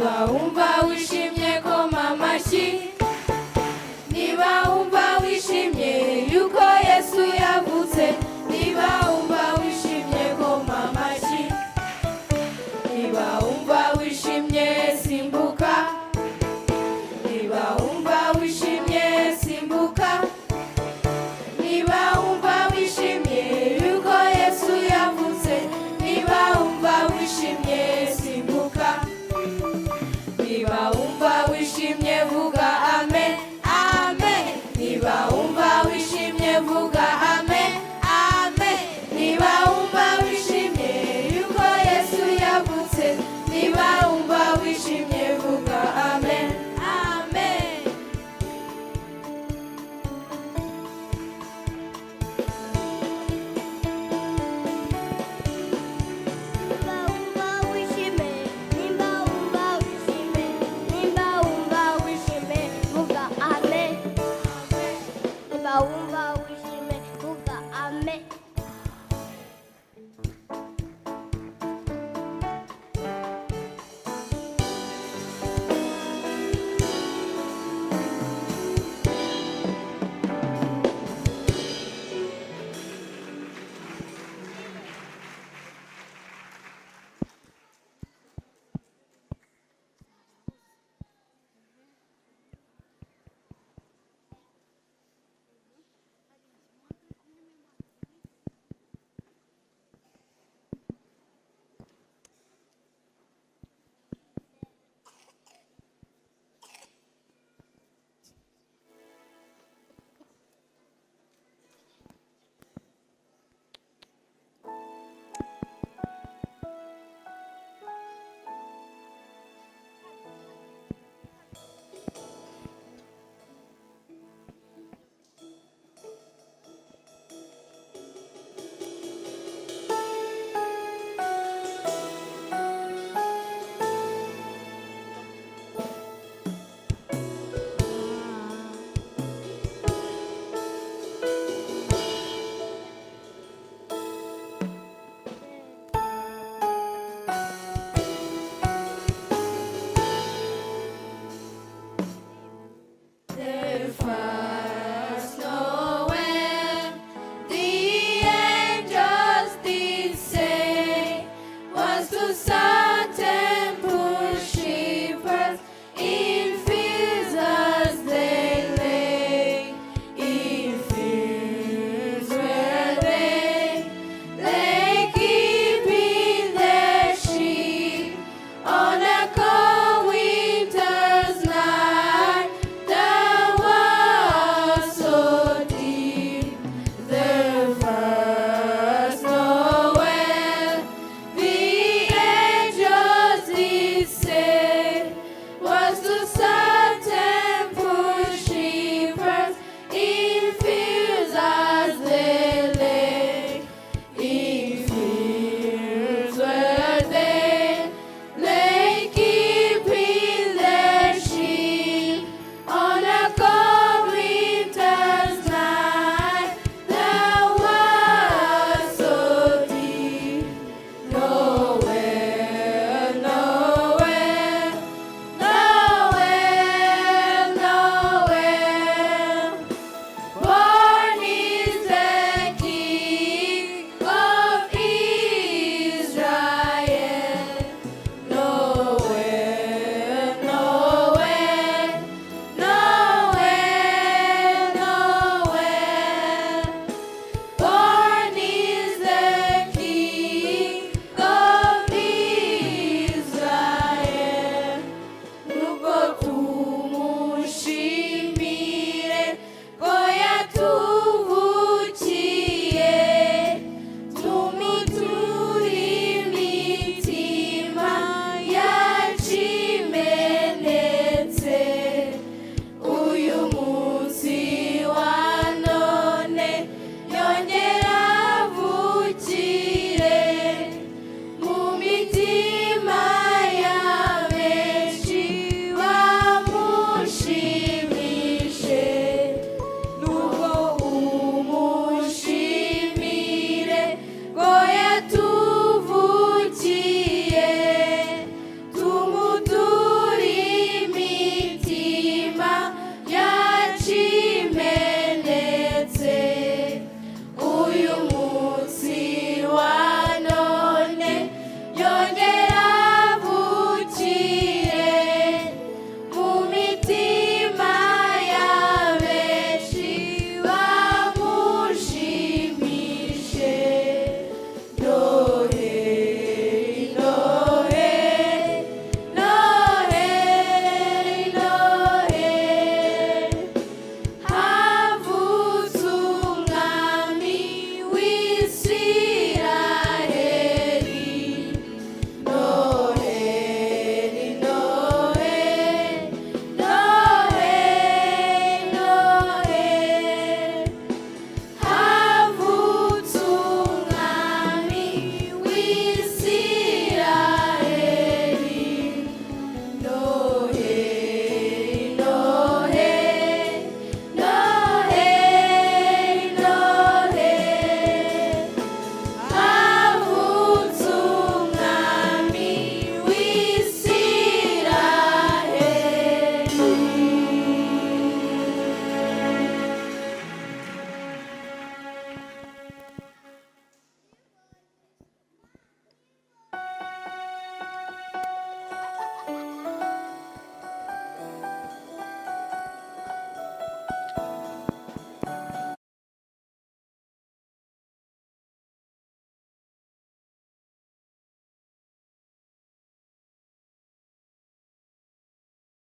niba wumva wishimye koma amashyi niba wumva wishimye yuko Yesu yavutse niba wumva wishimye koma amashyi niba wumva wishimye simbuka niba wumva wishimye simbuka niba wumva wishimye yuko Yesu yavutse niba wumva wishimye simbuka niba wumva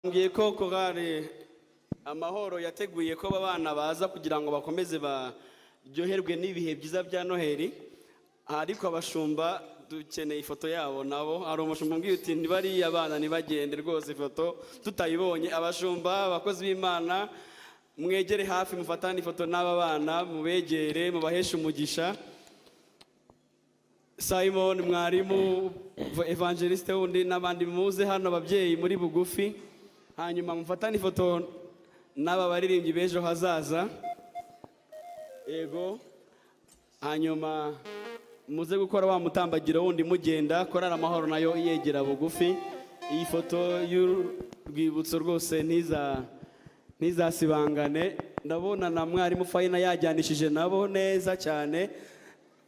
Ngiye ko Chorale Amahoro yateguye ko abana baza kugira ngo bakomeze baryoherwe n'ibihe byiza bya Noheli, ariko abashumba dukeneye ifoto yabo nabo. Hari umushumba umbwiye uti ntibari abana nibagende rwose ifoto tutayibonye. Abashumba abakozi b'Imana mwegere hafi mufatane ifoto n'aba bana, mubegere mubaheshe umugisha. Simon mwarimu evangeliste wundi n'abandi muze hano ababyeyi muri bugufi, hanyuma mufatane ifoto n'aba baririmbyi b'ejo hazaza. Yego, hanyuma muze gukora wa mutambagiro wundi mugenda. Chorale Amahoro nayo yegera bugufi. Iyi foto y'urwibutso rwose ntizasibangane. Ndabona na mwarimu Fayina yajyanishije nabo neza cyane,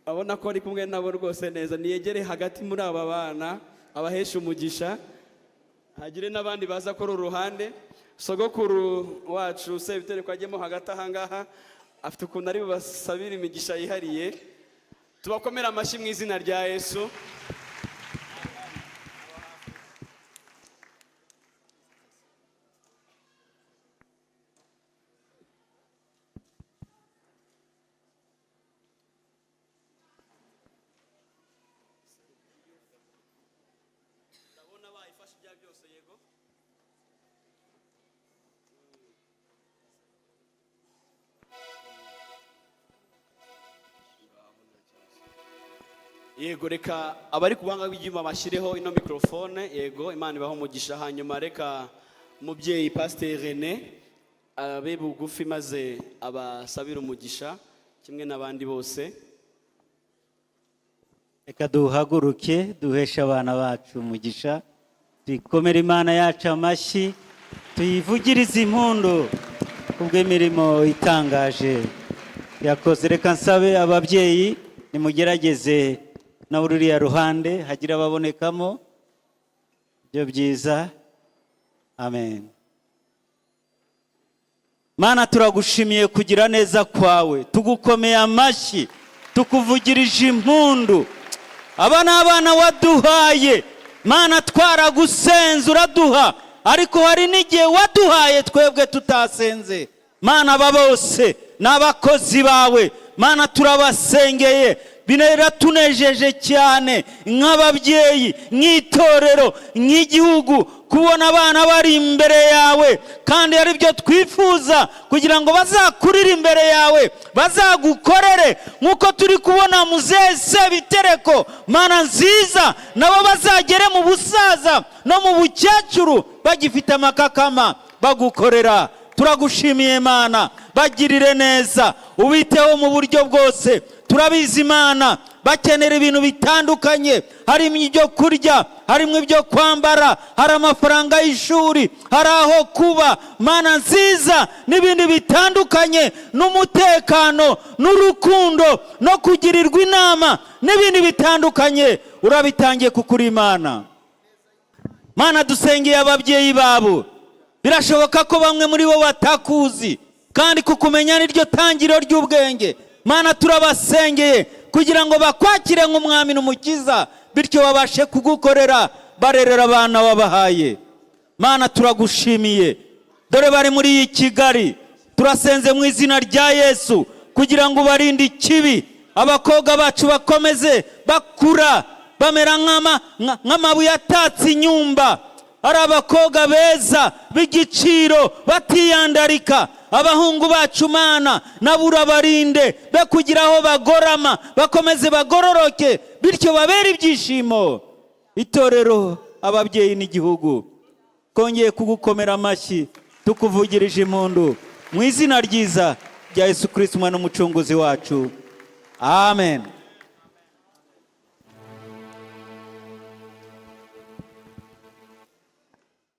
abona ko ari kumwe nabo rwose neza. Niyegere hagati muri aba bana abahesha umugisha, hagire n'abandi baza kuri uruhande. Sogokuru wacu Sebiteri kwajyemo hagati ahangaha, afite ukuntu ari bubasabira imigisha yihariye. Tubakomera amashyi mu izina rya Yesu. Yego, reka abari kubanga b'ibyuma bashyireho ino mikrofone. Yego, Imana ibahe umugisha. Hanyuma reka umubyeyi Pasteur René abe bugufi maze abasabira umugisha kimwe n'abandi bose. Reka duhaguruke duhesha abana bacu umugisha, tuyikomere Imana yacu amashyi, tuyivugirize impundu kubw'imirimo itangaje yakoze. Reka nsabe ababyeyi nimugerageze na ururiya ruhande hagira ababonekamo, byo byiza. Amen. Mana, turagushimiye kugira neza kwawe, tugukomeye amashyi, tukuvugirije impundu. Aba ni abana waduhaye Mana, twaragusenze uraduha, ariko hari n'igihe waduhaye twebwe tutasenze. Mana, aba bose n'abakozi bawe Mana, turabasengeye. Binera tunejeje cyane nk'ababyeyi, nk'itorero, nk'igihugu, kubona abana bari imbere yawe, kandi ari byo twifuza kugira ngo bazakurire imbere yawe, bazagukorere nk'uko turi kubona muzehe Sebitereko. Mana nziza, nabo bazagere mu busaza no mu bukecuru bagifite amakakama bagukorera. Turagushimiye Mana, bagirire neza, ubiteho mu buryo bwose. Turabizi Mana, bakenera ibintu bitandukanye, harimo ibyo kurya, harimo ibyo kwambara, hari amafaranga y'ishuri, hari aho kuba. Mana nziza, n'ibindi bitandukanye, n'umutekano, n'urukundo, no kugirirwa inama, n'ibindi bitandukanye urabitangiye kuko uri Imana. Mana, dusengeye ababyeyi babo. Birashoboka ko bamwe muri bo batakuzi, kandi kukumenya niryo tangiro ry'ubwenge. Mana, turabasengeye kugira ngo bakwakire nk'umwami n'umukiza, bityo babashe kugukorera barerera abana wabahaye. Mana, turagushimiye, dore bari muri iyi Kigali. Turasenze mu izina rya Yesu kugira ngo ubarinde ikibi. Abakobwa bacu bakomeze bakura bamera nk'amabuye atatse inyumba. Ari abakobwa beza b'igiciro batiyandarika. Abahungu bacu Mana, nabo urabarinde be kugira aho bagorama, bakomeze bagororoke, bityo babere ibyishimo itorero, ababyeyi n'igihugu. Kongeye kugukomera amashyi, tukuvugirije impundu mu izina ryiza rya Yesu Kristo, umwana n'umucunguzi wacu. Amen.